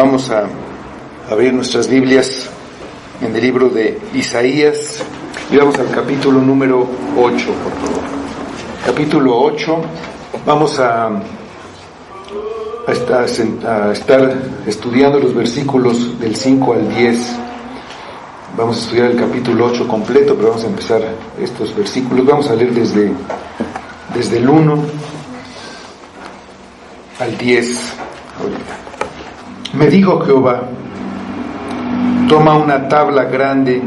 Vamos a abrir nuestras Biblias en el libro de Isaías y vamos al capítulo número 8, por favor. Capítulo 8, vamos a estar estudiando los versículos del 5 al 10. Vamos a estudiar el capítulo 8 completo, pero vamos a empezar estos versículos. Vamos a leer desde el 1 al 10. Me dijo Jehová: toma una tabla grande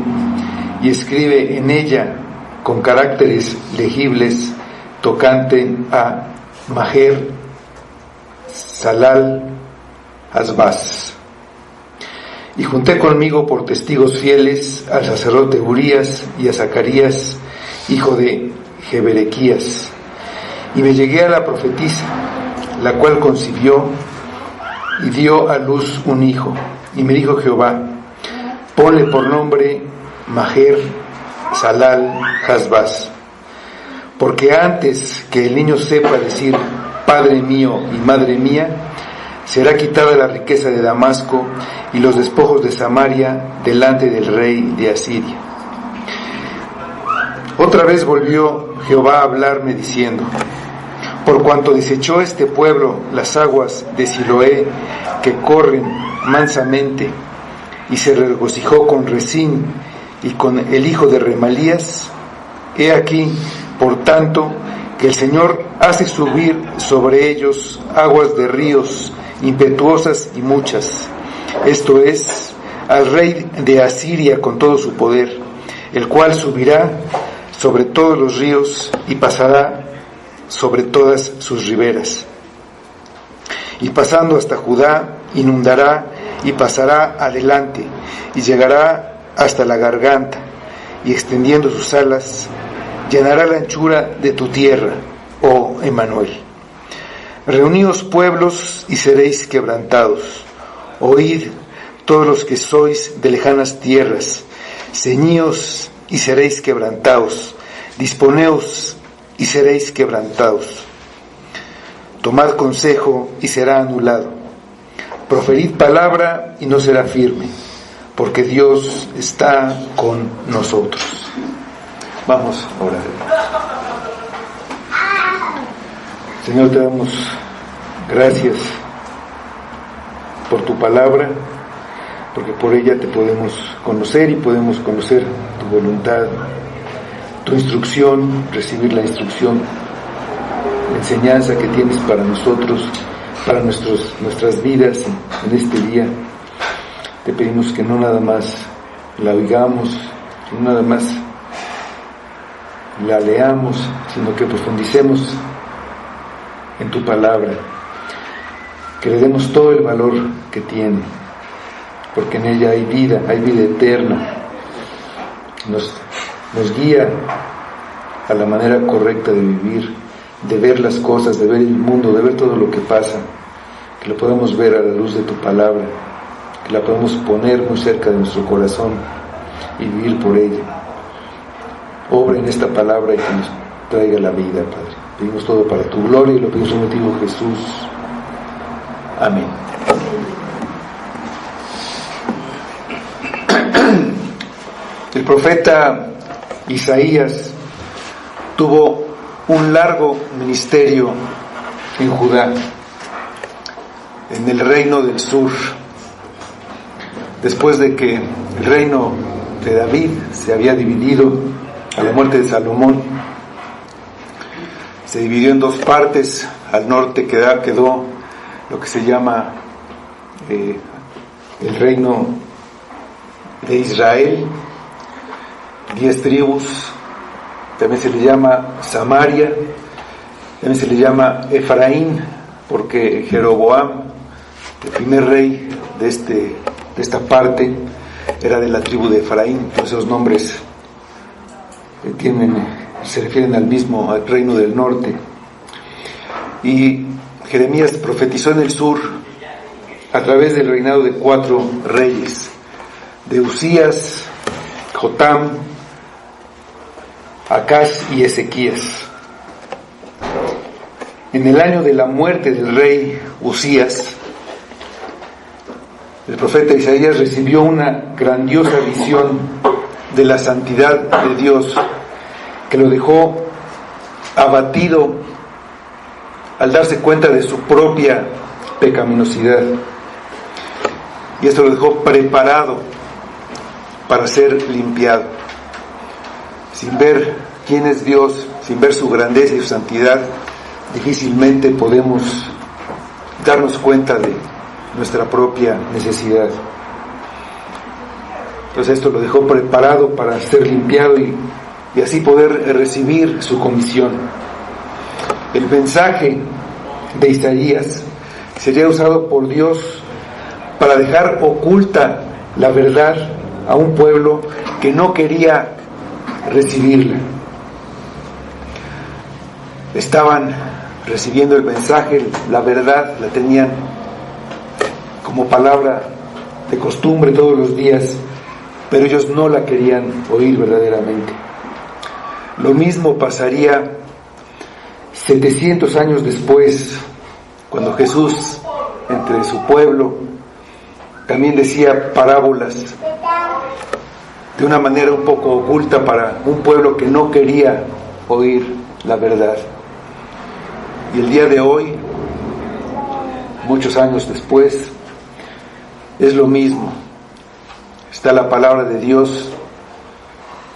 y escribe en ella con caracteres legibles tocante a Maher Salal Asbaz. Y junté conmigo por testigos fieles al sacerdote Urías y a Zacarías, hijo de Jeberequías. Y me llegué a la profetisa, la cual concibió y dio a luz un hijo. Y me dijo Jehová: ponle por nombre Maher Salal Asbaz, porque antes que el niño sepa decir Padre mío y Madre mía, será quitada la riqueza de Damasco y los despojos de Samaria delante del rey de Asiria. Otra vez volvió Jehová a hablarme diciendo: por cuanto desechó este pueblo las aguas de Siloé que corren mansamente, y se regocijó con Rezín y con el hijo de Remalías, he aquí, por tanto, que el Señor hace subir sobre ellos aguas de ríos impetuosas y muchas, esto es, al rey de Asiria con todo su poder, el cual subirá sobre todos los ríos y pasará sobre todas sus riberas. Y pasando hasta Judá, inundará y pasará adelante, y llegará hasta la garganta, y extendiendo sus alas, llenará la anchura de tu tierra, oh Emmanuel. Reuníos pueblos y seréis quebrantados. Oíd todos los que sois de lejanas tierras. Ceñíos y seréis quebrantados. Disponeos y seréis quebrantados. Tomad consejo y será anulado. Proferid palabra y no será firme, porque Dios está con nosotros. Vamos a orar. Señor, te damos gracias por tu palabra, porque por ella te podemos conocer y podemos conocer tu voluntad, tu instrucción, recibir la instrucción, la enseñanza que tienes para nosotros, para nuestras vidas en este día. Te pedimos que no nada más la oigamos, que no nada más la leamos, sino que profundicemos en tu palabra, que le demos todo el valor que tiene, porque en ella hay vida eterna. Nos guía a la manera correcta de vivir, de ver las cosas, de ver el mundo, de ver todo lo que pasa, que lo podemos ver a la luz de tu palabra, que la podemos poner muy cerca de nuestro corazón y vivir por ella. Obra en esta palabra y que nos traiga la vida, Padre. Pedimos todo para tu gloria y lo pedimos en el nombre de Jesús. Amén. El profeta Isaías tuvo un largo ministerio en Judá, en el reino del sur, después de que el reino de David se había dividido a la muerte de Salomón. Se dividió en dos partes. Al norte quedó lo que se llama el reino de Israel, 10 tribus. También se le llama Samaria, también se le llama Efraín, porque Jeroboam, el primer rey de esta parte, era de la tribu de Efraín. Entonces esos nombres se refieren al reino del norte. Y Jeremías profetizó en el sur a través del reinado de 4 reyes, de Usías, Jotam, Acaz y Ezequías. En el año de la muerte del rey Usías, El profeta Isaías recibió una grandiosa visión de la santidad de Dios que lo dejó abatido al darse cuenta de su propia pecaminosidad. Y esto lo dejó preparado para ser limpiado. Sin ver quién es Dios, sin ver su grandeza y su santidad, difícilmente podemos darnos cuenta de nuestra propia necesidad. Entonces esto lo dejó preparado para ser limpiado y así poder recibir su comisión. El mensaje de Isaías sería usado por Dios para dejar oculta la verdad a un pueblo que no quería recibirla. Estaban recibiendo el mensaje, la verdad, la tenían como palabra de costumbre todos los días, pero ellos no la querían oír verdaderamente. Lo mismo pasaría 700 años después, cuando Jesús, entre su pueblo, también decía parábolas de una manera un poco oculta para un pueblo que no quería oír la verdad. Y el día de hoy, muchos años después, es lo mismo. Está la palabra de Dios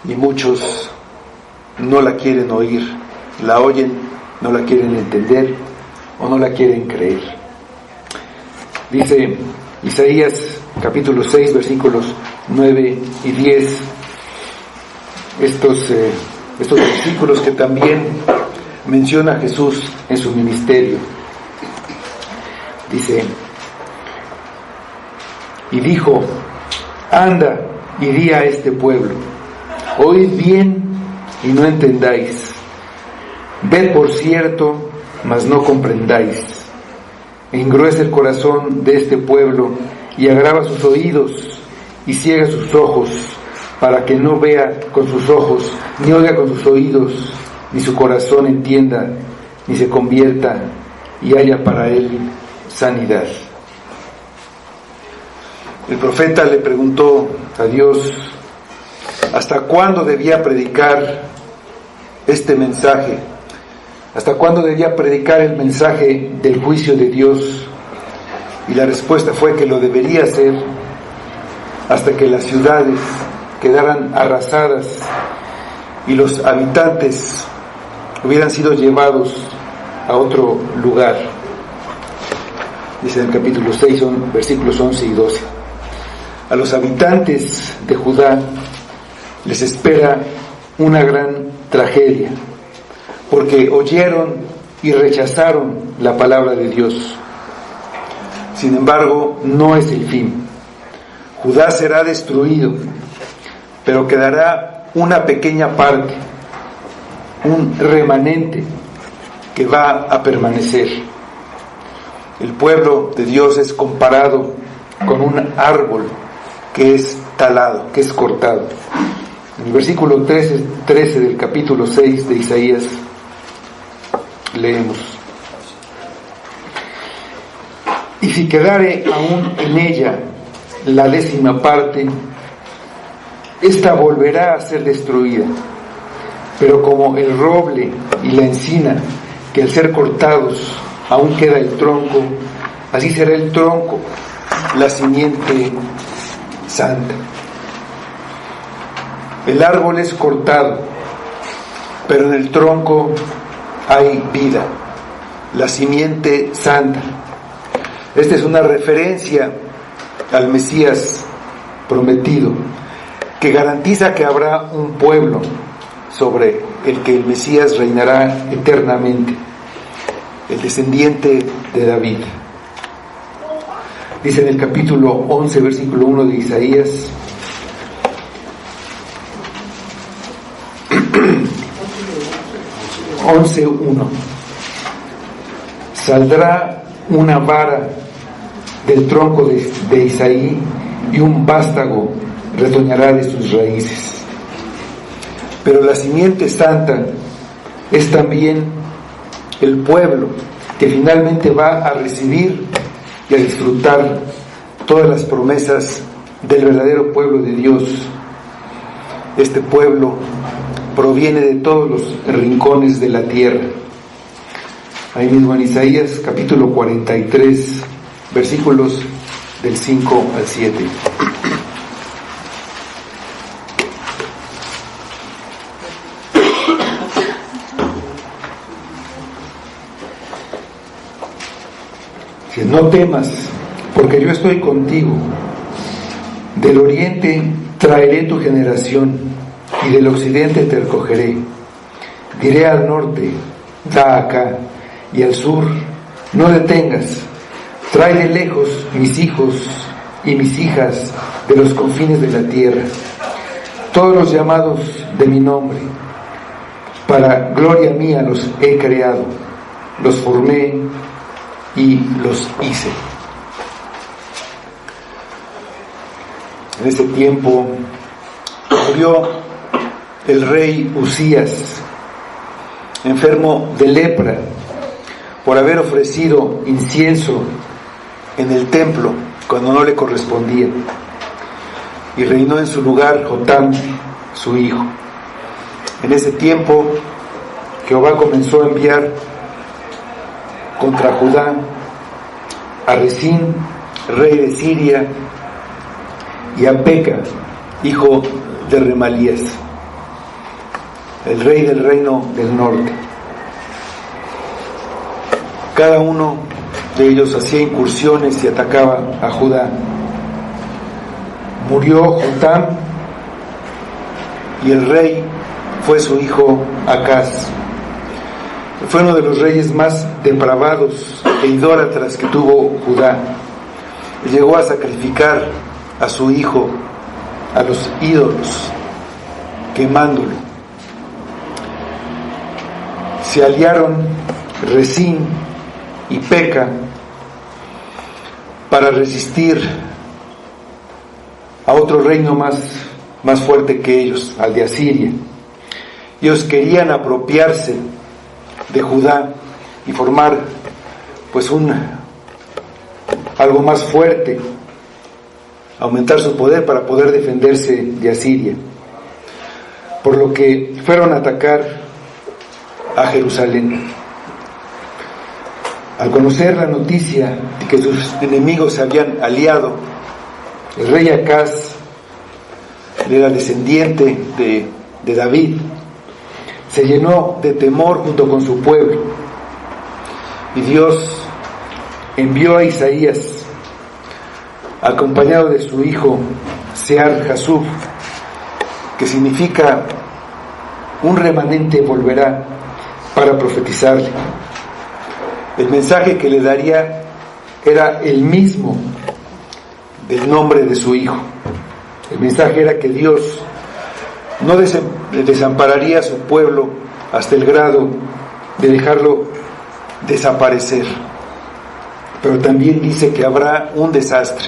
y muchos no la quieren oír, la oyen, no la quieren entender o no la quieren creer. Dice Isaías capítulo 6 versículos 9 y 10, estos versículos que también menciona Jesús en su ministerio. Dice: y dijo, anda y di a este pueblo, oíd bien y no entendáis, ved por cierto, mas no comprendáis. Engruesa el corazón de este pueblo y agrava sus oídos y ciega sus ojos, para que no vea con sus ojos, ni oiga con sus oídos, ni su corazón entienda, ni se convierta y haya para él sanidad. El profeta le preguntó a Dios hasta cuándo debía predicar este mensaje, hasta cuándo debía predicar el mensaje del juicio de Dios, y la respuesta fue que lo debería hacer hasta que las ciudades quedaran arrasadas y los habitantes hubieran sido llevados a otro lugar. Dice en el capítulo 6, versículos 11 y 12. A los habitantes de Judá les espera una gran tragedia, porque oyeron y rechazaron la palabra de Dios. Sin embargo, no es el fin. Judá será destruido, pero quedará una pequeña parte, un remanente que va a permanecer. El pueblo de Dios es comparado con un árbol que es talado, que es cortado. En el versículo 13 del capítulo 6 de Isaías leemos: y si quedare aún en ella la 10ª parte, ésta volverá a ser destruida. Pero como el roble y la encina, que al ser cortados aún queda el tronco, así será el tronco, la simiente santa. El árbol es cortado, pero en el tronco hay vida, la simiente santa. Esta es una referencia al Mesías prometido, que garantiza que habrá un pueblo sobre el que el Mesías reinará eternamente, el descendiente de David. Dice en el capítulo 11, versículo 1 de Isaías: 11:1. Saldrá una vara del tronco de Isaí, y un vástago retoñará de sus raíces. Pero la simiente santa es también el pueblo que finalmente va a recibir y a disfrutar todas las promesas del verdadero pueblo de Dios. Este pueblo proviene de todos los rincones de la tierra. Ahí mismo en Isaías capítulo 43, versículos del 5 al 7. No temas, porque yo estoy contigo. Del oriente traeré tu generación, y del occidente te recogeré. Diré al norte, da acá, y al sur, no detengas. Trae de lejos mis hijos y mis hijas de los confines de la tierra, todos los llamados de mi nombre. Para gloria mía los he creado, los formé y los hice. En ese tiempo murió el rey Usías, enfermo de lepra, por haber ofrecido incienso en el templo cuando no le correspondía, y reinó en su lugar Jotam, su hijo. En ese tiempo Jehová comenzó a enviar contra Judá a Resín, rey de Siria, y a Peca, hijo de Remalías, el rey del reino del norte. Cada uno de ellos hacía incursiones y atacaba a Judá. Murió Jotam, y el rey fue su hijo Acaz. Fue uno de los reyes más depravados e idólatras que tuvo Judá. Llegó a sacrificar a su hijo a los ídolos, quemándolo. Se aliaron Resín y Peca para resistir a otro reino más fuerte que ellos, al de Asiria. Ellos querían apropiarse de Judá y formar pues algo más fuerte, aumentar su poder para poder defenderse de Asiria, por lo que fueron a atacar a Jerusalén. Al conocer la noticia de que sus enemigos se habían aliado, el rey Acaz era descendiente de David, se llenó de temor junto con su pueblo, y Dios envió a Isaías acompañado de su hijo Sear-Jasub, que significa un remanente volverá, para profetizarle. El mensaje que le daría era el mismo del nombre de su hijo. El mensaje era que Dios no desampararía a su pueblo hasta el grado de dejarlo desaparecer, pero también dice que habrá un desastre.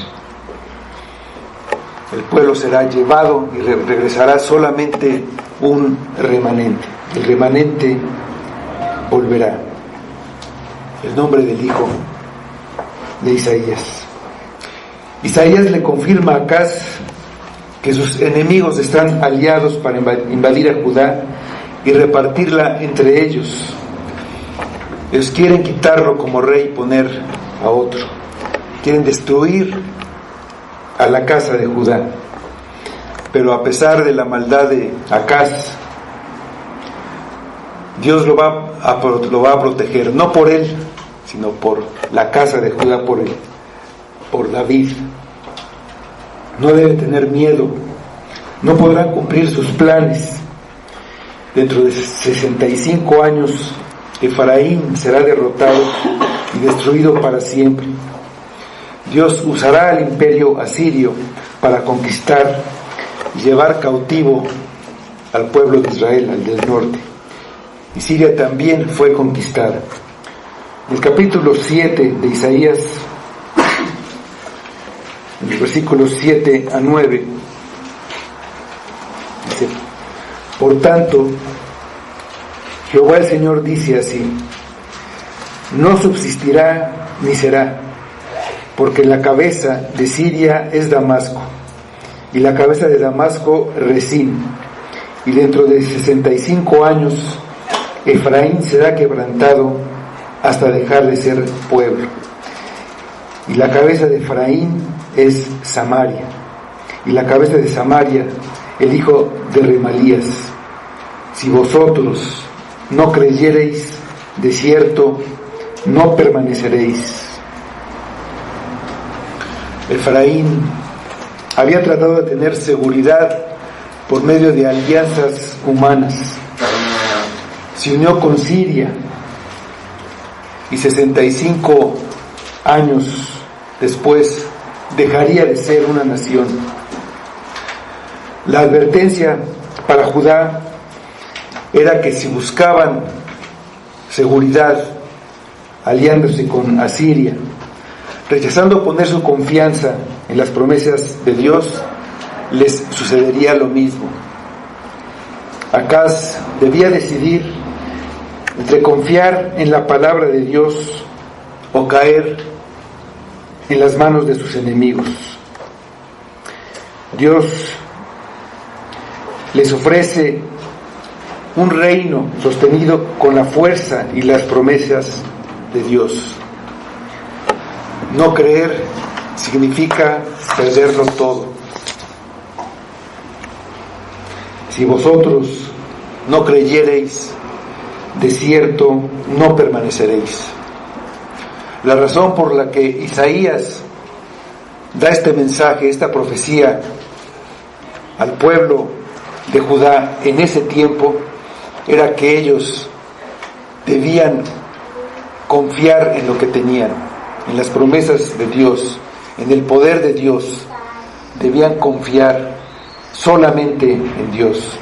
El pueblo será llevado y regresará solamente un remanente. El remanente volverá. El nombre del hijo de Isaías. Isaías le confirma a Acaz que sus enemigos están aliados para invadir a Judá y repartirla entre ellos. Ellos quieren quitarlo como rey y poner a otro. Quieren destruir a la casa de Judá. Pero a pesar de la maldad de Acaz, Dios lo va a proteger, no por él, sino por la casa de Judá, por David. No debe tener miedo, no podrán cumplir sus planes. Dentro de 65 años, Efraín será derrotado y destruido para siempre. Dios usará al imperio asirio para conquistar y llevar cautivo al pueblo de Israel, al del norte. Y Siria también fue conquistada. En el capítulo 7 de Isaías, en los versículos 7 a 9, dice: por tanto, Jehová el Señor dice así: no subsistirá ni será, porque la cabeza de Siria es Damasco, y la cabeza de Damasco Rezín, y dentro de 65 años Efraín será quebrantado hasta dejar de ser pueblo, y la cabeza de Efraín es Samaria, y la cabeza de Samaria el hijo de Remalías. Si vosotros no creyereis, de cierto no permaneceréis. Efraín había tratado de tener seguridad por medio de alianzas humanas. Se unió con Siria y 65 años después dejaría de ser una nación. La advertencia para Judá era que si buscaban seguridad aliándose con Asiria, rechazando poner su confianza en las promesas de Dios, les sucedería lo mismo. Acaz debía decidir entre confiar en la palabra de Dios o caer en las manos de sus enemigos. Dios les ofrece un reino sostenido con la fuerza y las promesas de Dios. No creer significa perderlo todo. Si vosotros no creyereis, de cierto no permaneceréis. La razón por la que Isaías da este mensaje, esta profecía al pueblo de Judá en ese tiempo, era que ellos debían confiar en lo que tenían, en las promesas de Dios, en el poder de Dios. Debían confiar solamente en Dios.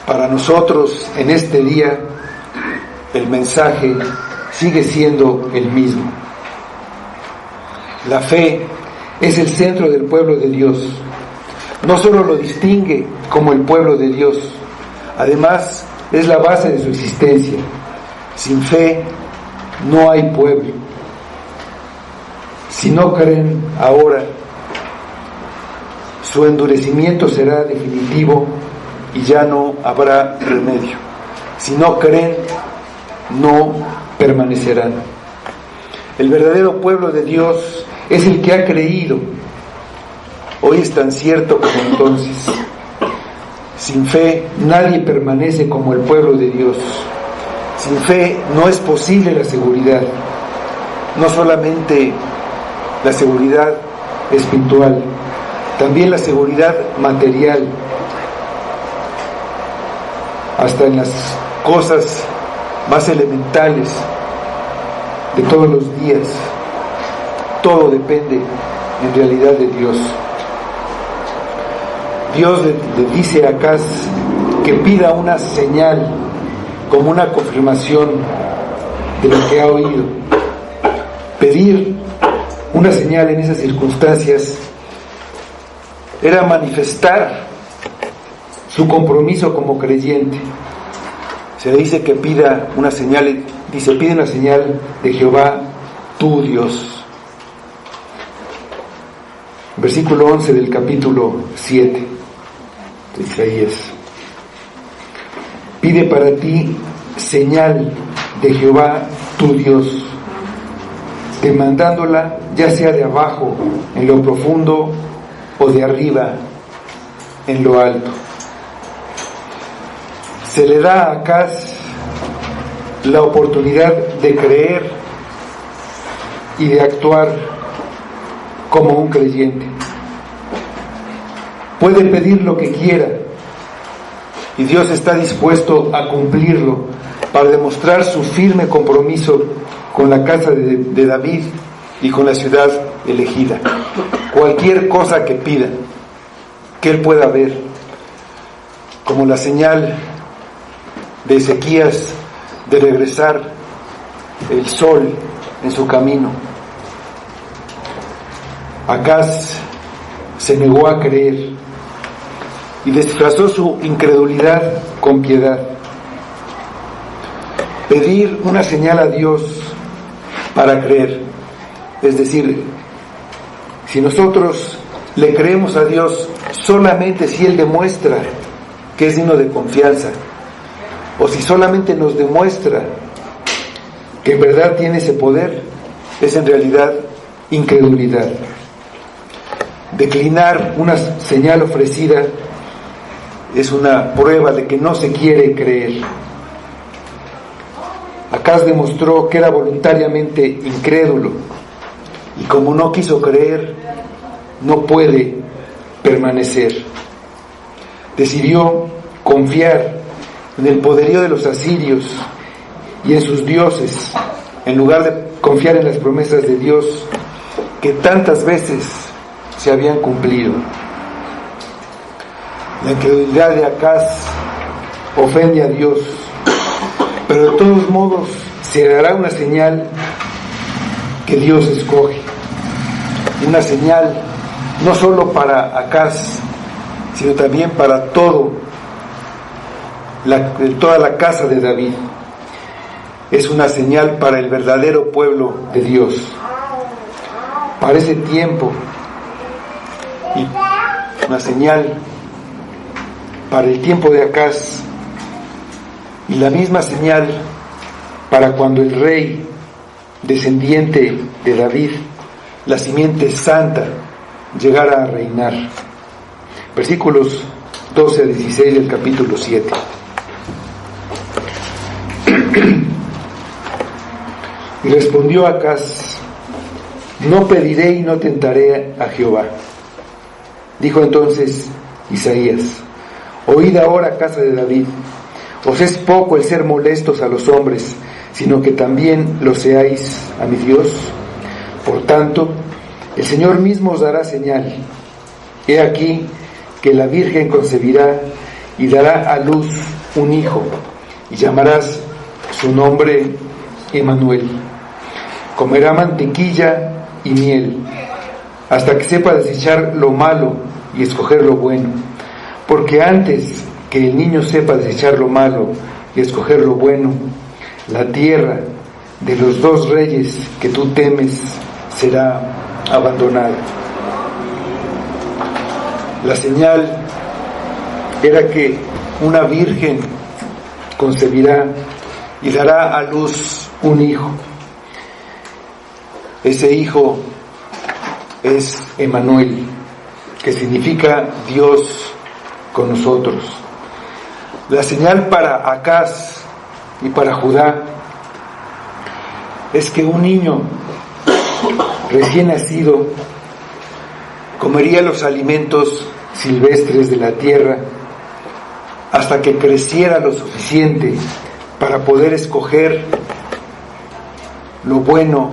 Para nosotros en este día el mensaje sigue siendo el mismo. La fe es el centro del pueblo de Dios. No solo lo distingue como el pueblo de Dios, además es la base de su existencia. Sin fe no hay pueblo. Si no creen ahora, su endurecimiento será definitivo y ya no habrá remedio. Si no creen, no permanecerán. El verdadero pueblo de Dios es el que ha creído. Hoy es tan cierto como entonces. Sin fe nadie permanece como el pueblo de Dios. Sin fe no es posible la seguridad. No solamente la seguridad espiritual, también la seguridad material. Hasta en las cosas más elementales de todos los días, todo depende en realidad de Dios. Dios le dice a Acaz que pida una señal como una confirmación de lo que ha oído. Pedir una señal en esas circunstancias era manifestar su compromiso como creyente. Se le dice que pida una señal, dice, pide una señal de Jehová, tu Dios. Versículo 11 del capítulo 7 de Isaías. Pide para ti señal de Jehová, tu Dios, demandándola ya sea de abajo, en lo profundo, o de arriba, en lo alto. Se le da a Acaz la oportunidad de creer y de actuar como un creyente. Puede pedir lo que quiera y Dios está dispuesto a cumplirlo para demostrar su firme compromiso con la casa de David y con la ciudad elegida. Cualquier cosa que pida, que él pueda ver, como la señal de Ezequías de regresar el sol en su camino. Acaz se negó a creer y disfrazó su incredulidad con piedad. Pedir una señal a Dios para creer Es decir, si nosotros le creemos a Dios solamente si Él demuestra que es digno de confianza, o si solamente nos demuestra que en verdad tiene ese poder, es en realidad incredulidad. Declinar una señal ofrecida es una prueba de que no se quiere creer. Acaz demostró que era voluntariamente incrédulo, y como no quiso creer, no puede permanecer. Decidió confiar en el poderío de los asirios y en sus dioses, en lugar de confiar en las promesas de Dios que tantas veces se habían cumplido. La incredulidad de Acaz ofende a Dios, pero de todos modos se dará una señal que Dios escoge, una señal no solo para Acaz, sino también para toda la casa de David. Es una señal para el verdadero pueblo de Dios, para ese tiempo, y una señal para el tiempo de Acaz, y la misma señal para cuando el rey descendiente de David, la simiente santa, llegara a reinar. Versículos 12 a 16 del capítulo 7. Y respondió Acaz: no pediré y no tentaré a Jehová. Dijo entonces Isaías: oíd ahora, casa de David, os es poco el ser molestos a los hombres, sino que también lo seáis a mi Dios. Por tanto, el Señor mismo os dará señal. He aquí que la Virgen concebirá y dará a luz un hijo, y llamarás su nombre Emmanuel. Comerá mantequilla y miel, hasta que sepa desechar lo malo y escoger lo bueno. Porque antes que el niño sepa desechar lo malo y escoger lo bueno, la tierra de los dos reyes que tú temes será abandonada. La señal era que una virgen concebirá y dará a luz un hijo. Ese hijo es Emmanuel, que significa Dios con nosotros. La señal para Acaz y para Judá es que un niño recién nacido comería los alimentos silvestres de la tierra hasta que creciera lo suficiente para poder escoger lo bueno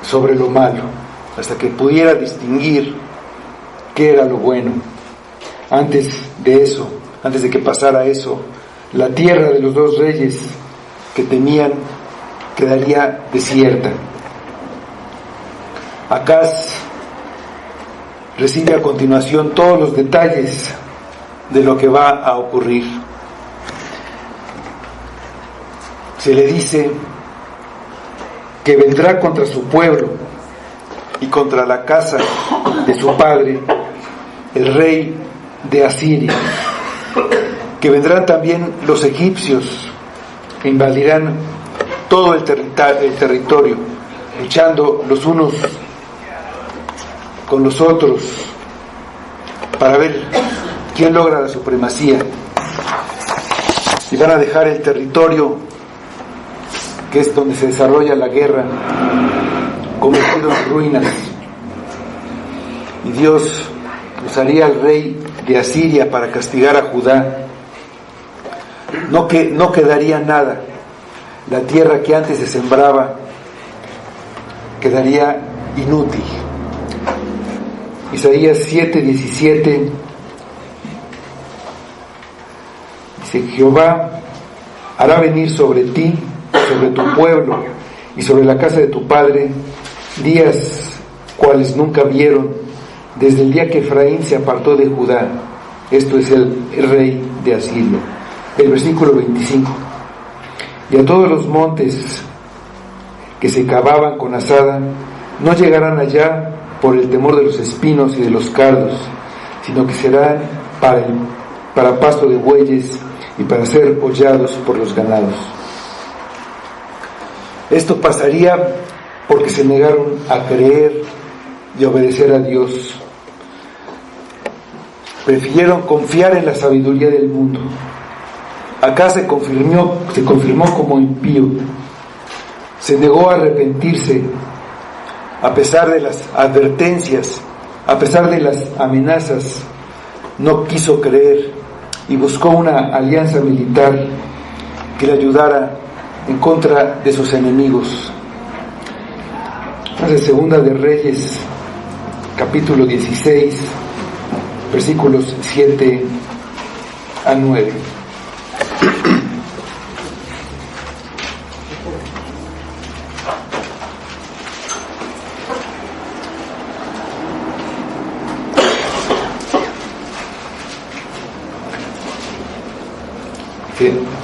sobre lo malo, hasta que pudiera distinguir qué era lo bueno. Antes de eso, antes de que pasara eso, la tierra de los dos reyes que temían quedaría desierta. Acaz recibe a continuación todos los detalles de lo que va a ocurrir. Se le dice que vendrá contra su pueblo y contra la casa de su padre el rey de Asiria, que vendrán también los egipcios e invadirán todo el territorio, luchando los unos con los otros para ver quién logra la supremacía, y van a dejar el territorio que es donde se desarrolla la guerra convertido en ruinas, y Dios usaría al rey de Asiria para castigar a Judá. No quedaría nada. La tierra que antes se sembraba quedaría inútil. Isaías 7:17 dice: Jehová hará venir sobre ti, sobre tu pueblo y sobre la casa de tu padre días cuales nunca vieron, desde el día que Efraín se apartó de Judá. Esto es el rey de Asiria. El versículo 25: y a todos los montes que se cavaban con azada no llegarán allá por el temor de los espinos y de los cardos, sino que serán para pasto de bueyes y para ser hollados por los ganados. Esto pasaría porque se negaron a creer y obedecer a Dios. Prefirieron confiar en la sabiduría del mundo. Acá se confirmó como impío. Se negó a arrepentirse a pesar de las advertencias, a pesar de las amenazas. No quiso creer y buscó una alianza militar que le ayudara en contra de sus enemigos. Entonces, Segunda de Reyes, capítulo 16, versículos 7 a 9.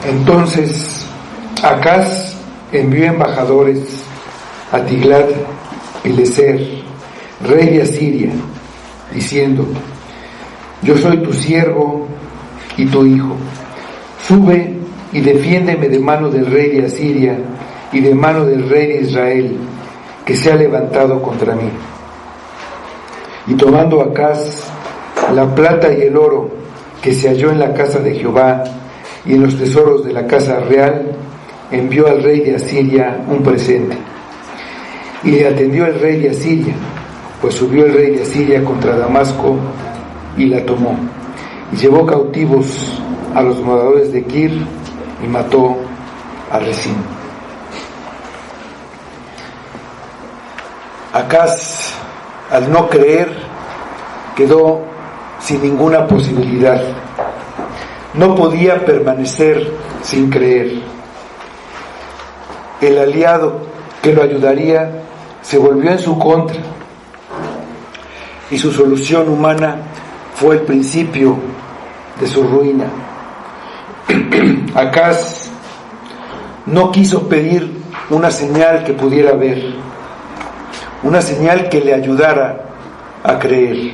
Entonces Acaz envió embajadores a Tiglat-Pileser, rey de Asiria, diciendo: yo soy tu siervo y tu hijo, sube y defiéndeme de mano del rey de Asiria y de mano del rey de Israel, que se ha levantado contra mí. Y tomando Acaz la plata y el oro que se halló en la casa de Jehová y en los tesoros de la casa real, envió al rey de Asiria un presente. Y le atendió el rey de Asiria, pues subió el rey de Asiria contra Damasco y la tomó, y llevó cautivos a los moradores de Kir y mató a Rezín. Acaz, al no creer, quedó sin ninguna posibilidad. No podía permanecer sin creer. El aliado que lo ayudaría se volvió en su contra, y su solución humana fue el principio de su ruina. Acaz no quiso pedir una señal que pudiera ver, una señal que le ayudara a creer.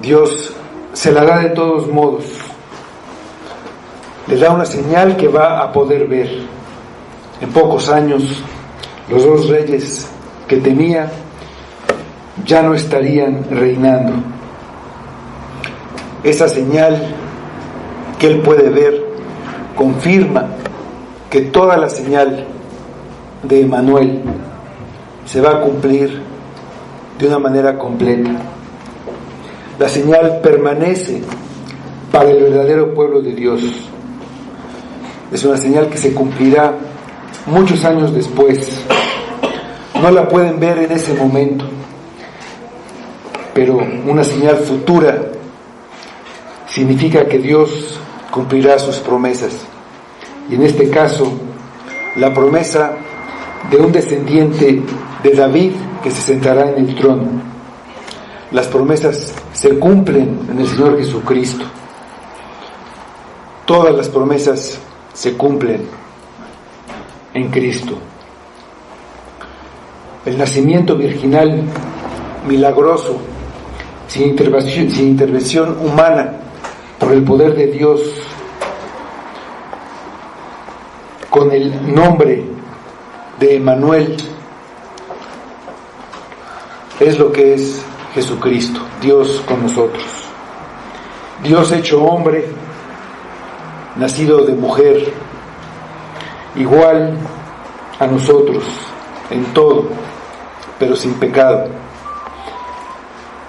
Dios se la da de todos modos. Le da una señal que va a poder ver. En pocos años, los dos reyes que temía ya no estarían reinando. Esa señal que él puede ver confirma que toda la señal de Emanuel se va a cumplir de una manera completa. La señal permanece para el verdadero pueblo de Dios. Es una señal que se cumplirá muchos años después. No la pueden ver en ese momento, pero una señal futura significa que Dios cumplirá sus promesas. Y en este caso, la promesa de un descendiente de David que se sentará en el trono. Las promesas se cumplen en el Señor Jesucristo. Todas las promesas se cumplen en Cristo. El nacimiento virginal milagroso, sin intervención humana, por el poder de Dios, con el nombre de Emanuel, es lo que es Jesucristo, Dios con nosotros. Dios hecho hombre, nacido de mujer, igual a nosotros en todo, pero sin pecado.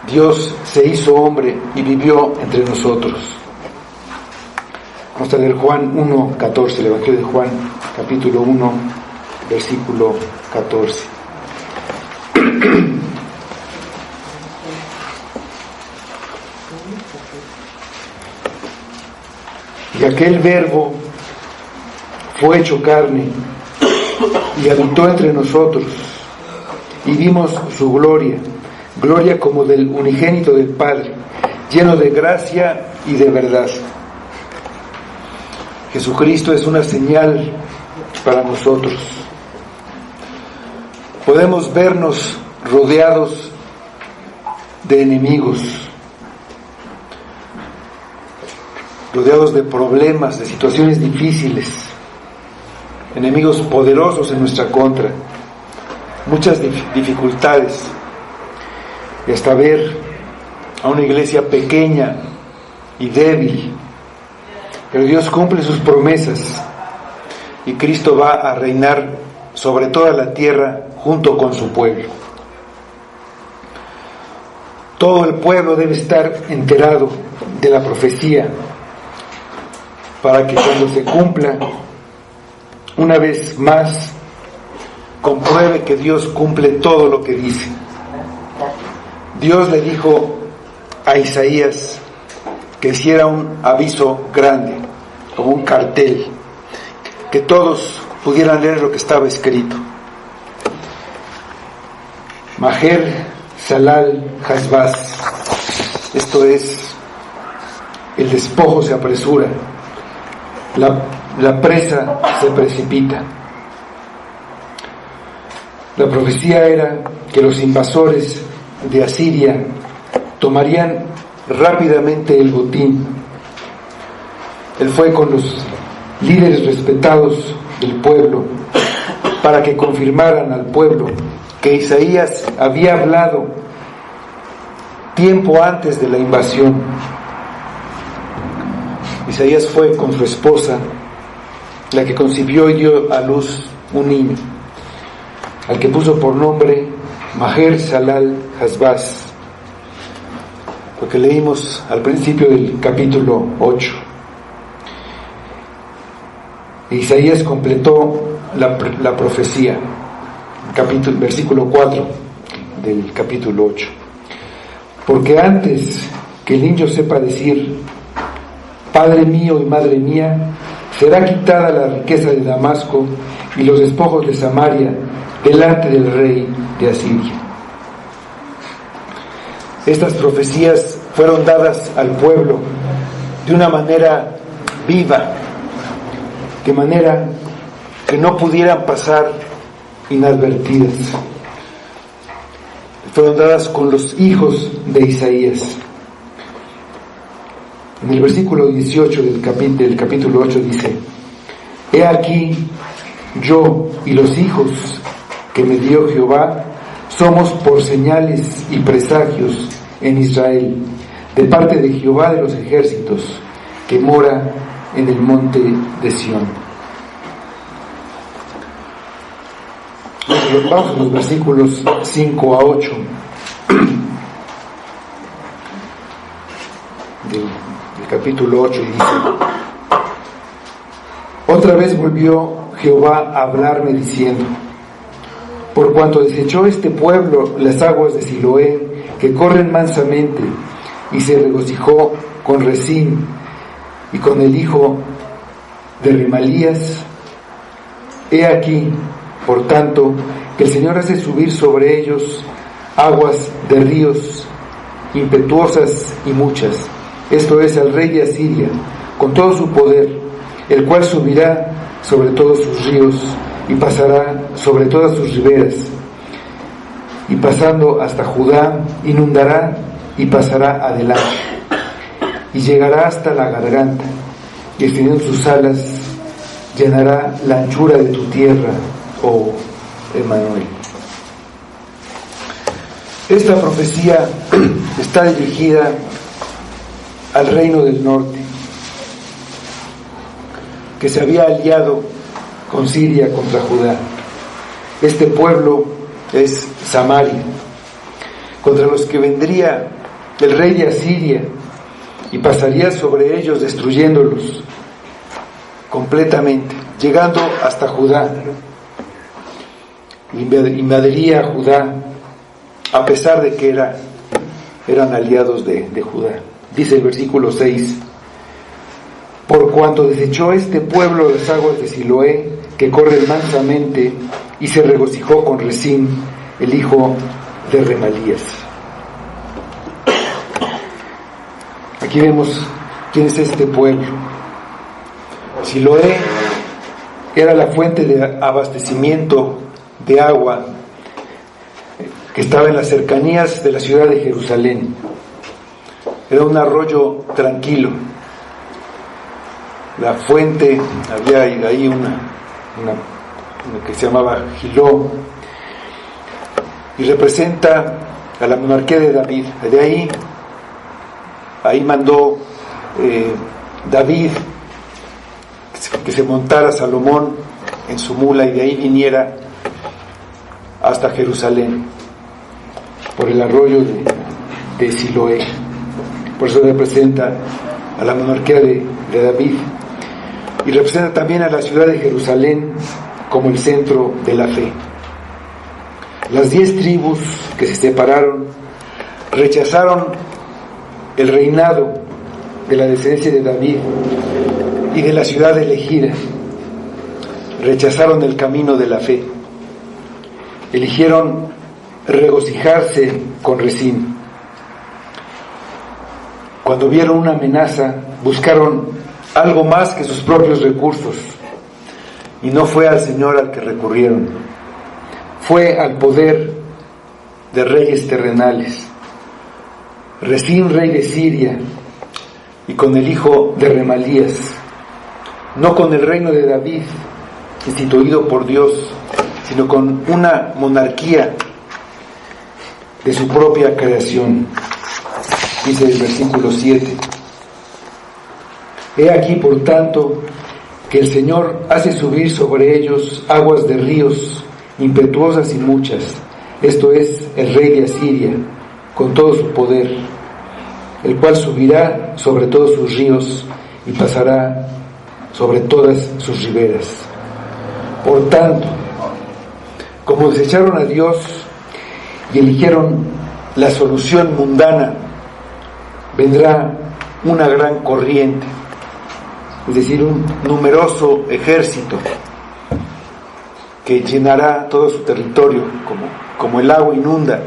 Dios se hizo hombre y vivió entre nosotros. Vamos a leer Juan 1:14, el Evangelio de Juan, capítulo 1, versículo 14. Y aquel Verbo fue hecho carne y habitó entre nosotros, y vimos su gloria, gloria como del unigénito del Padre, lleno de gracia y de verdad. Jesucristo es una señal para nosotros. podemos vernos rodeados de enemigos, rodeados de problemas, de situaciones difíciles, enemigos poderosos en nuestra contra, muchas dificultades, y hasta ver a una iglesia pequeña y débil, pero Dios cumple sus promesas y Cristo va a reinar sobre toda la tierra junto con su pueblo. Todo el pueblo debe estar enterado de la profecía para que cuando se cumpla, una vez más, compruebe que Dios cumple todo lo que dice. Dios le dijo a Isaías que hiciera un aviso grande, como un cartel, que todos pudieran leer lo que estaba escrito. Maher Salal Hasbaz, esto es, el despojo se apresura, la presa se precipita. La profecía era que los invasores de Asiria tomarían rápidamente el botín. Él fue con los líderes respetados del pueblo para que confirmaran al pueblo que Isaías había hablado tiempo antes de la invasión. Isaías fue con su esposa, la que concibió y dio a luz un niño, al que puso por nombre Maher Salal Hasbaz, lo que leímos al principio del capítulo 8. Isaías completó la profecía, versículo 4 del capítulo 8. Porque antes que el niño sepa decir, Padre mío y Madre mía, será quitada la riqueza de Damasco y los despojos de Samaria delante del rey de Asiria. Estas profecías fueron dadas al pueblo de una manera viva, de manera que no pudieran pasar inadvertidas. Fueron dadas con los hijos de Isaías. En el versículo 18 del capítulo 8 dice: He aquí, yo y los hijos que me dio Jehová somos por señales y presagios en Israel, de parte de Jehová de los ejércitos, que mora en el monte de Sión. Vamos a los versículos 5 a 8 del capítulo 8, y dice: Otra vez volvió Jehová a hablarme diciendo: Por cuanto desechó este pueblo las aguas de Siloé, que corren mansamente, y se regocijó con Rezín y con el hijo de Remalías, he aquí, por tanto, que el Señor hace subir sobre ellos aguas de ríos impetuosas y muchas, esto es, al rey de Asiria, con todo su poder, el cual subirá sobre todos sus ríos y pasará sobre todas sus riberas, y pasando hasta Judá, inundará y pasará adelante, y llegará hasta la garganta, y extendiendo sus alas, llenará la anchura de tu tierra, oh Emmanuel. Esta profecía está dirigida al reino del norte, que se había aliado con Siria contra Judá. Este pueblo es Samaria, contra los que vendría el rey de Asiria y pasaría sobre ellos destruyéndolos completamente, llegando hasta Judá. Invadiría a Judá, a pesar de que eran aliados de Judá. Dice el versículo 6: Por cuanto desechó este pueblo las aguas de Siloé, que corren mansamente, y se regocijó con Rezín, el hijo de Remalías. Aquí vemos quién es este pueblo. Siloé era la fuente de abastecimiento de agua que estaba en las cercanías de la ciudad de Jerusalén. Era un arroyo tranquilo. La fuente, había ahí una que se llamaba Giló, y representa a la monarquía de David. De ahí mandó David que se montara Salomón en su mula y de ahí viniera hasta Jerusalén por el arroyo de Siloé. Por eso representa a la monarquía de David, y representa también a la ciudad de Jerusalén como el centro de la fe. Las 10 tribus que se separaron rechazaron el reinado de la descendencia de David y de la ciudad elegida. Rechazaron el camino de la fe. Eligieron regocijarse con Rezín. Cuando vieron una amenaza, buscaron algo más que sus propios recursos, y no fue al Señor al que recurrieron, fue al poder de reyes terrenales. Rezín, rey de Siria, y con el hijo de Remalías, no con el reino de David, instituido por Dios, sino con una monarquía de su propia creación. Dice el versículo 7: He aquí, por tanto, que el Señor hace subir sobre ellos aguas de ríos impetuosas y muchas, esto es, el rey de Asiria, con todo su poder, el cual subirá sobre todos sus ríos y pasará sobre todas sus riberas. Por tanto, como desecharon a Dios y eligieron la solución mundana, vendrá una gran corriente, es decir, un numeroso ejército que llenará todo su territorio, como el agua inunda,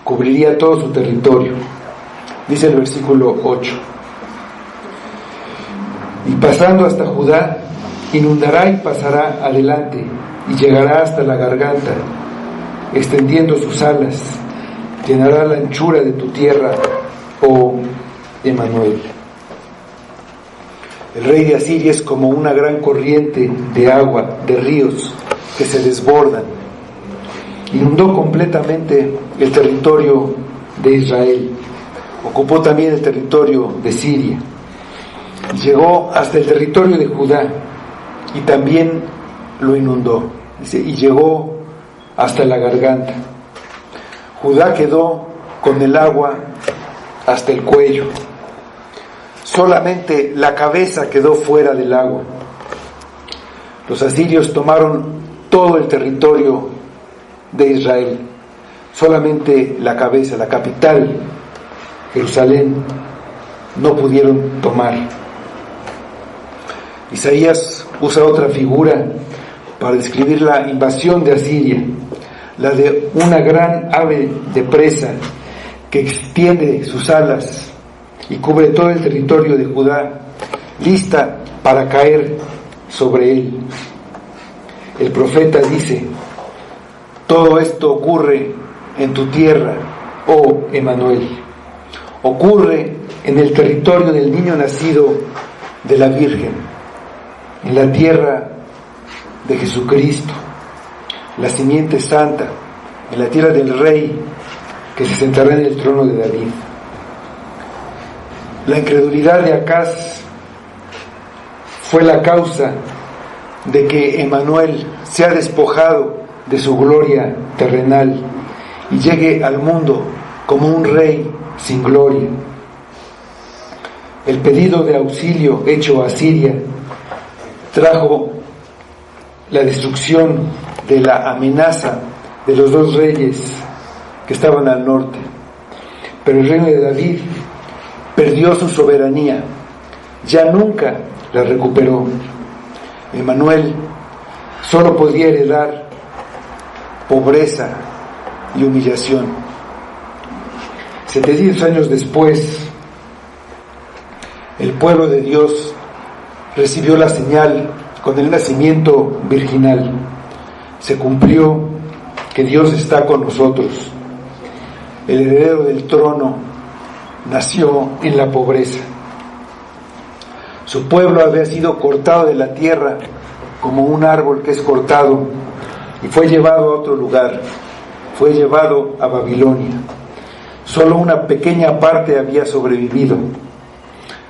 cubriría todo su territorio. Dice el versículo 8: Y pasando hasta Judá, inundará y pasará adelante, y llegará hasta la garganta, extendiendo sus alas, llenará la anchura de tu tierra, oh Emmanuel. El rey de Asiria es como una gran corriente de agua, de ríos que se desbordan. Inundó completamente el territorio de Israel, ocupó también el territorio de Siria, llegó hasta el territorio de Judá y también lo inundó. Dice, y llegó hasta la garganta. Judá quedó con el agua hasta el cuello. Solamente la cabeza quedó fuera del agua. Los asirios tomaron todo el territorio de Israel. Solamente la cabeza, la capital, Jerusalén, no pudieron tomar. Isaías usa otra figura para describir la invasión de Asiria, la de una gran ave de presa que extiende sus alas y cubre todo el territorio de Judá, lista para caer sobre él. El profeta dice: todo esto ocurre en tu tierra, oh Emmanuel. Ocurre en el territorio del niño nacido de la Virgen, en la tierra de Jesucristo, la simiente santa, en la tierra del Rey que se sentará en el trono de David. La incredulidad de Acaz fue la causa de que Emmanuel sea despojado de su gloria terrenal y llegue al mundo como un rey sin gloria. El pedido de auxilio hecho a Siria trajo la destrucción de la amenaza de los dos reyes que estaban al norte, pero el reino de David perdió su soberanía, ya nunca la recuperó. Emmanuel solo podía heredar pobreza y humillación. 700 años después, el pueblo de Dios recibió la señal con el nacimiento virginal. Se cumplió que Dios está con nosotros. el heredero del trono, nació en la pobreza. Su pueblo había sido cortado de la tierra como un árbol que es cortado y fue llevado a otro lugar, fue llevado a Babilonia. Solo una pequeña parte había sobrevivido,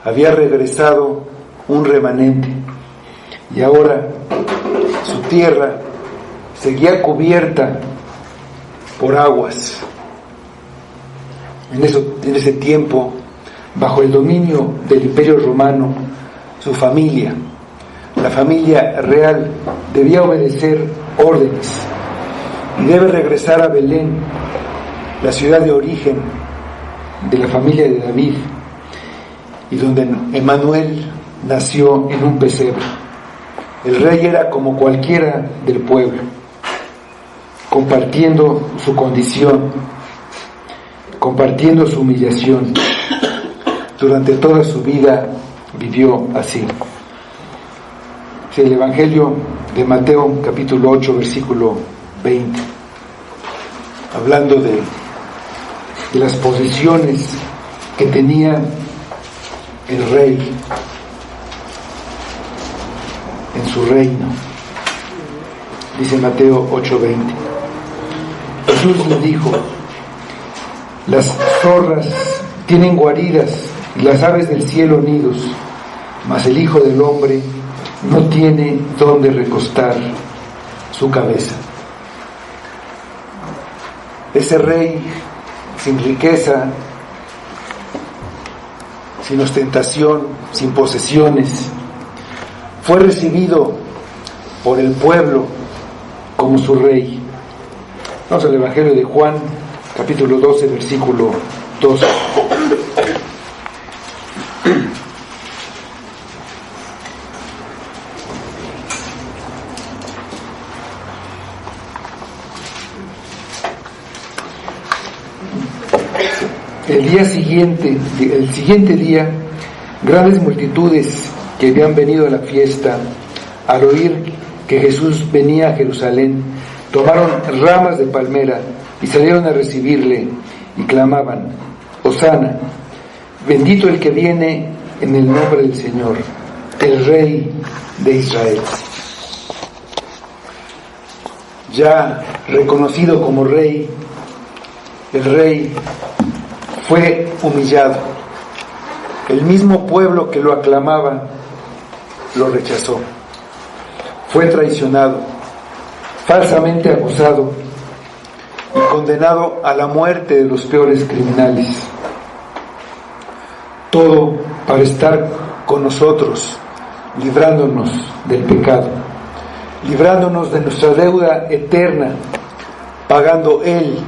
había regresado un remanente y ahora su tierra seguía cubierta por aguas. En ese tiempo, bajo el dominio del Imperio Romano, su familia, la familia real, debía obedecer órdenes y debe regresar a Belén, la ciudad de origen de la familia de David, y donde Emmanuel nació en un pesebre. El rey era como cualquiera del pueblo, compartiendo su condición, compartiendo su humillación. Durante toda su vida vivió así. Es el Evangelio de Mateo, capítulo 8, versículo 20, hablando de las posiciones que tenía el rey en su reino. Dice Mateo 8:20. Jesús le dijo: las zorras tienen guaridas y las aves del cielo nidos, mas el Hijo del Hombre no tiene dónde recostar su cabeza. Ese rey sin riqueza, sin ostentación, sin posesiones, fue recibido por el pueblo como su rey. Vamos al Evangelio de Juan, capítulo 12, versículo 12. El siguiente día, grandes multitudes que habían venido a la fiesta, al oír que Jesús venía a Jerusalén, tomaron ramas de palmera y salieron a recibirle y clamaban: Hosana, bendito el que viene en el nombre del Señor, el Rey de Israel. Ya reconocido como rey, el rey fue humillado. El mismo pueblo que lo aclamaba lo rechazó. Fue traicionado, falsamente acusado y condenado a la muerte de los peores criminales. Todo para estar con nosotros, librándonos del pecado, librándonos de nuestra deuda eterna, pagando Él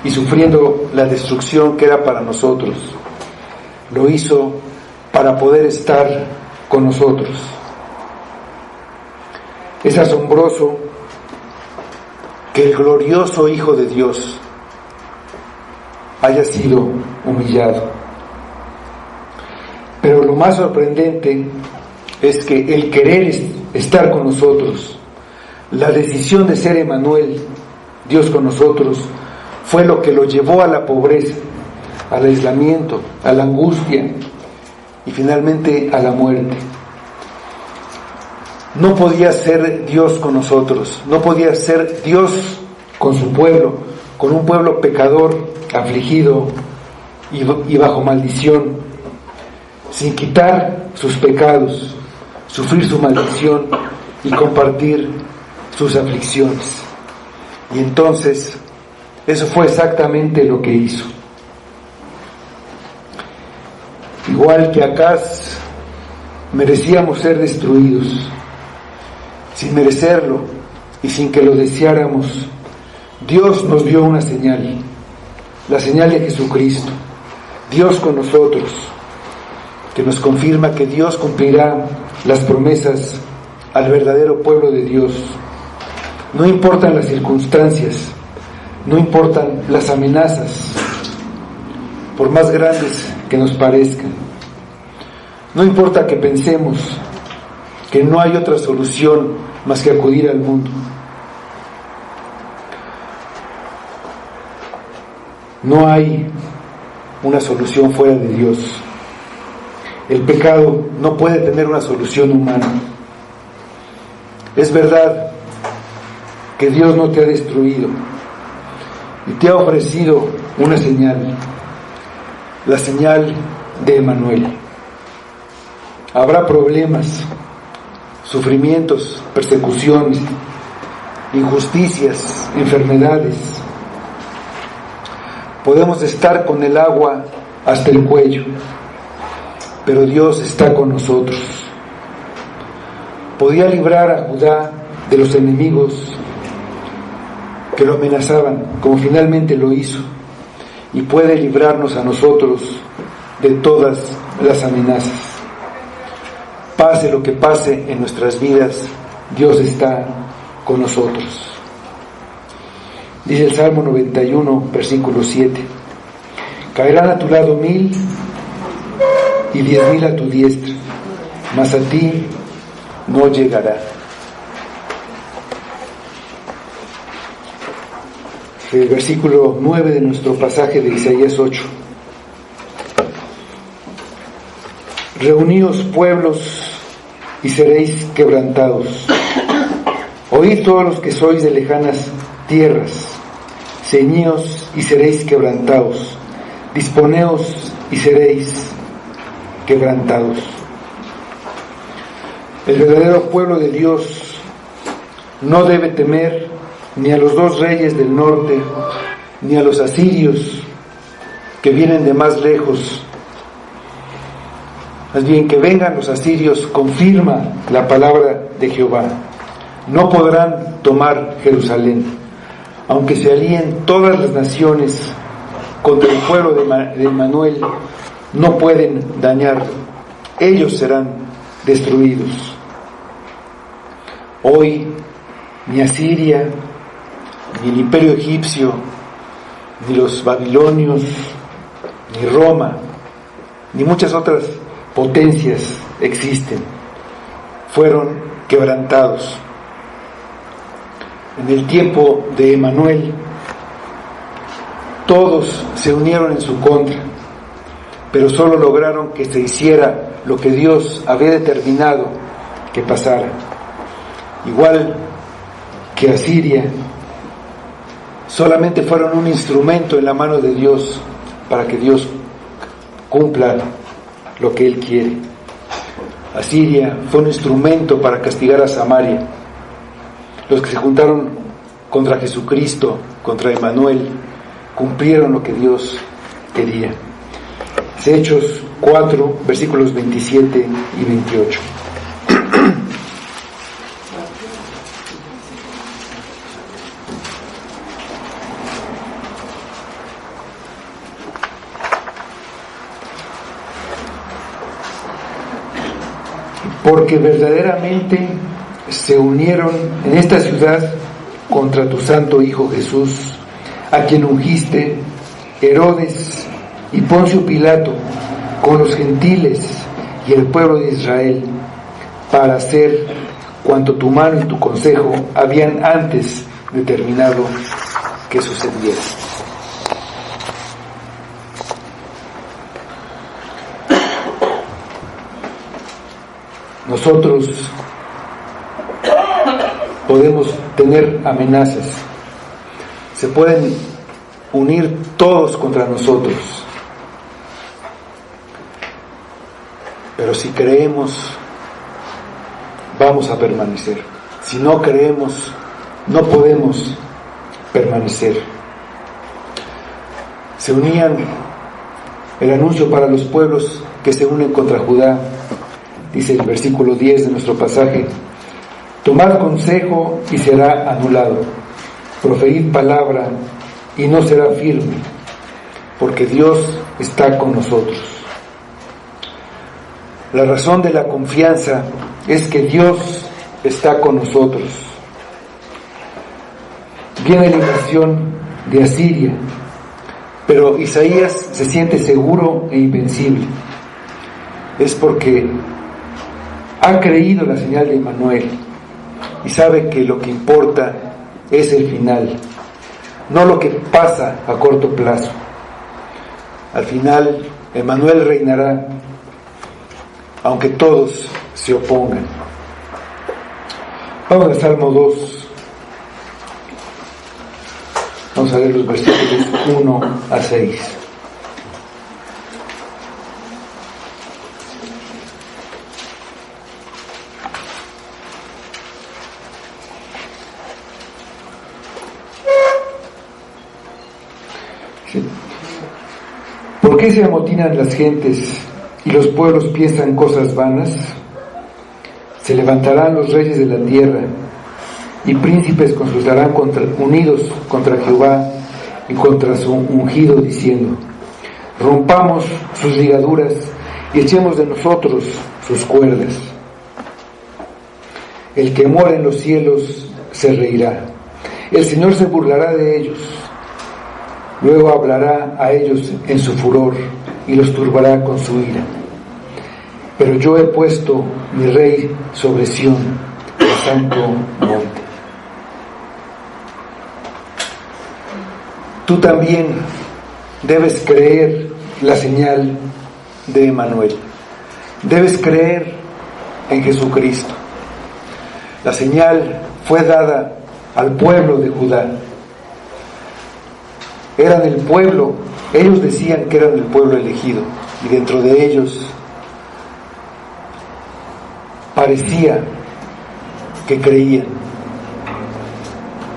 y sufriendo la destrucción que era para nosotros. Lo hizo para poder estar con nosotros. Es asombroso que el glorioso Hijo de Dios haya sido humillado. Pero lo más sorprendente es que el querer estar con nosotros, la decisión de ser Emmanuel, Dios con nosotros, fue lo que lo llevó a la pobreza, al aislamiento, a la angustia y finalmente a la muerte. No podía ser Dios con nosotros, no podía ser Dios con su pueblo, con un pueblo pecador, afligido y bajo maldición, sin quitar sus pecados, sufrir su maldición y compartir sus aflicciones. Y entonces, eso fue exactamente lo que hizo. Igual que Acaz, merecíamos ser destruidos. Sin merecerlo y sin que lo deseáramos, Dios nos dio una señal, la señal de Jesucristo, Dios con nosotros, que nos confirma que Dios cumplirá las promesas al verdadero pueblo de Dios. No importan las circunstancias, no importan las amenazas, por más grandes que nos parezcan. No importa que pensemos que no hay otra solución más que acudir al mundo. No hay una solución fuera de Dios. El pecado no puede tener una solución humana. Es verdad que Dios no te ha destruido y te ha ofrecido una señal, la señal de Emmanuel. Habrá problemas, sufrimientos, persecuciones, injusticias, enfermedades. Podemos estar con el agua hasta el cuello, pero Dios está con nosotros. Podía librar a Judá de los enemigos que lo amenazaban, como finalmente lo hizo, y puede librarnos a nosotros de todas las amenazas. Pase lo que pase en nuestras vidas, Dios está con nosotros. Dice el Salmo 91, versículo 7: caerán a tu lado 1000 y 10,000 a tu diestra, mas a ti no llegará. El versículo 9 de nuestro pasaje de Isaías 8: reuníos pueblos y seréis quebrantados. Oíd todos los que sois de lejanas tierras, ceñíos y seréis quebrantados, disponeos y seréis quebrantados. El verdadero pueblo de Dios no debe temer ni a los 2 reyes del norte, ni a los asirios que vienen de más lejos. Más bien, que vengan los asirios confirma la palabra de Jehová. No podrán tomar Jerusalén, aunque se alíen todas las naciones contra el pueblo de Emmanuel, no pueden dañarlo. Ellos serán destruidos. Hoy ni Asiria, ni el imperio egipcio, ni los babilonios, ni Roma, ni muchas otras potencias existen. Fueron quebrantados. En el tiempo de Emmanuel, todos se unieron en su contra, pero solo lograron que se hiciera lo que Dios había determinado que pasara. Igual que Asiria, solamente fueron un instrumento en la mano de Dios para que Dios cumpla lo que Él quiere. Asiria fue un instrumento para castigar a Samaria. Los que se juntaron contra Jesucristo, contra Emmanuel, cumplieron lo que Dios quería. Hechos 4, versículos 27 y 28. Porque verdaderamente se unieron en esta ciudad contra tu santo Hijo Jesús, a quien ungiste Herodes y Poncio Pilato con los gentiles y el pueblo de Israel, para hacer cuanto tu mano y tu consejo habían antes determinado que sucediera. Nosotros podemos tener amenazas, se pueden unir todos contra nosotros, pero si creemos, vamos a permanecer. Si no creemos, no podemos permanecer. Se unían el anuncio para los pueblos que se unen contra Judá. Dice el versículo 10 de nuestro pasaje: tomad consejo y será anulado, proferid palabra y no será firme, porque Dios está con nosotros. La razón de la confianza es que Dios está con nosotros. Viene la invasión de Asiria, pero Isaías se siente seguro e invencible. Es porque ha creído la señal de Emmanuel y sabe que lo que importa es el final, no lo que pasa a corto plazo. Al final, Emmanuel reinará, aunque todos se opongan. Vamos al Salmo 2. Vamos a ver los versículos 1 a 6. ¿Por qué se amotinan las gentes y los pueblos piensan cosas vanas? Se levantarán los reyes de la tierra y príncipes consultarán unidos contra Jehová y contra su ungido, diciendo: rompamos sus ligaduras y echemos de nosotros sus cuerdas. El que mora en los cielos se reirá, el Señor se burlará de ellos. Luego hablará a ellos en su furor y los turbará con su ira. Pero yo he puesto mi rey sobre Sión, el santo monte. Tú también debes creer la señal de Emmanuel. Debes creer en Jesucristo. La señal fue dada al pueblo de Judá. Eran el pueblo, ellos decían que eran el pueblo elegido, y dentro de ellos parecía que creían,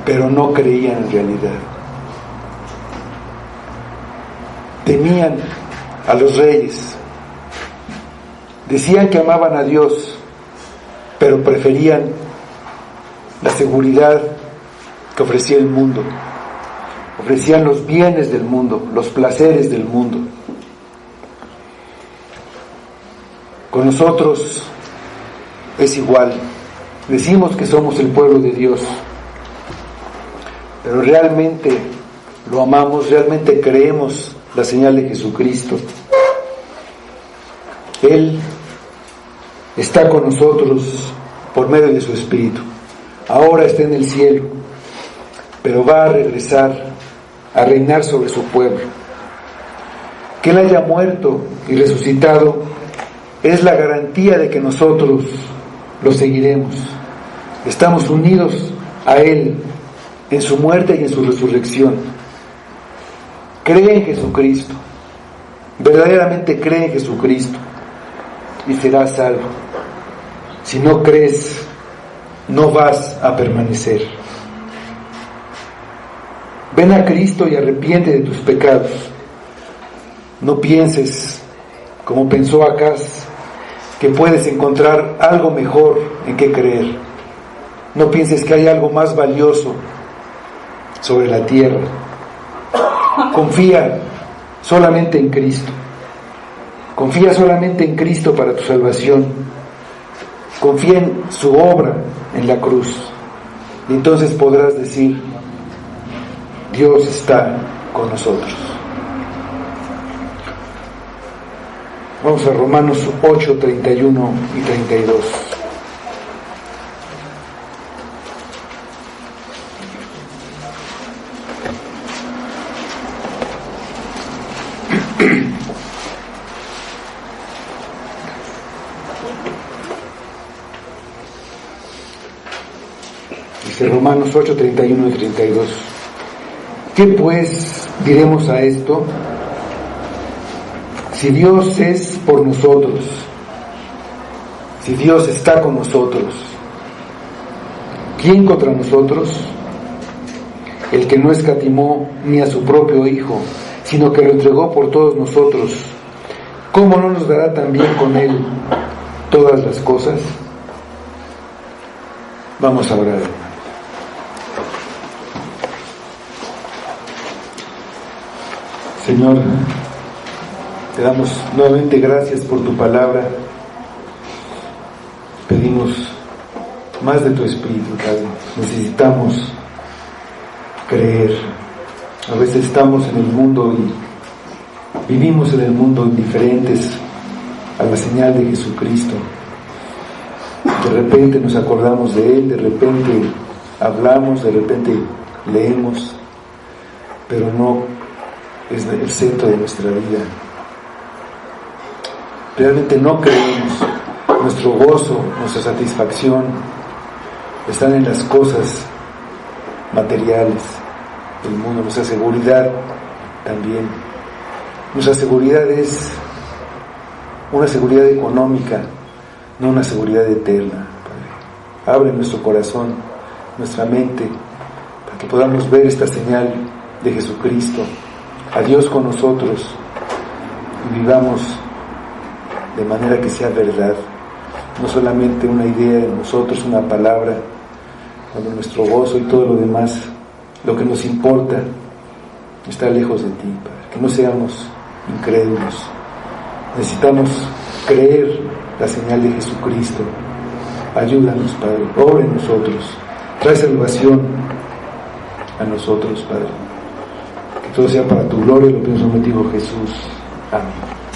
pero no creían en realidad. Temían a los reyes, decían que amaban a Dios, pero preferían la seguridad que ofrecía el mundo. Ofrecían los bienes del mundo, los placeres del mundo. Con nosotros es igual. Decimos que somos el pueblo de Dios, pero realmente lo amamos, realmente creemos la señal de Jesucristo. Él está con nosotros por medio de su Espíritu. Ahora está en el cielo, pero va a regresar a reinar sobre su pueblo. Que Él haya muerto y resucitado es la garantía de que nosotros lo seguiremos. Estamos unidos a Él en su muerte y en su resurrección. Cree en Jesucristo, verdaderamente cree en Jesucristo y serás salvo. Si no crees, no vas a permanecer. Ven a Cristo y arrepiente de tus pecados. No pienses, como pensó Acaz, que puedes encontrar algo mejor en qué creer. No pienses que hay algo más valioso sobre la tierra. Confía solamente en Cristo. Confía solamente en Cristo para tu salvación. Confía en su obra en la cruz. Y entonces podrás decir: Dios está con nosotros. Vamos a Romanos 8, 31 y 32. Dice Romanos 8, 31 y 32. ¿Qué pues diremos a esto? Si Dios es por nosotros, si Dios está con nosotros, ¿quién contra nosotros? El que no escatimó ni a su propio Hijo, sino que lo entregó por todos nosotros, ¿cómo no nos dará también con Él todas las cosas? Vamos a orar. Señor, te damos nuevamente gracias por tu palabra. Pedimos más de tu Espíritu, Padre. Necesitamos creer. A veces estamos en el mundo y vivimos en el mundo indiferentes a la señal de Jesucristo. De repente nos acordamos de Él, de repente hablamos, de repente leemos, pero no es el centro de nuestra vida. Realmente no creemos. Nuestro gozo, nuestra satisfacción están en las cosas materiales del mundo. Nuestra seguridad también. Nuestra seguridad es una seguridad económica, no una seguridad eterna. Padre, abre nuestro corazón, nuestra mente, para que podamos ver esta señal de Jesucristo, a Dios con nosotros, y vivamos de manera que sea verdad, no solamente una idea de nosotros, una palabra, cuando nuestro gozo y todo lo demás, lo que nos importa, está lejos de ti, Padre. Que no seamos incrédulos. Necesitamos creer la señal de Jesucristo. Ayúdanos, Padre, obra en nosotros, trae salvación a nosotros, Padre. Que todo sea para tu gloria, lo pienso contigo, Jesús. Amén.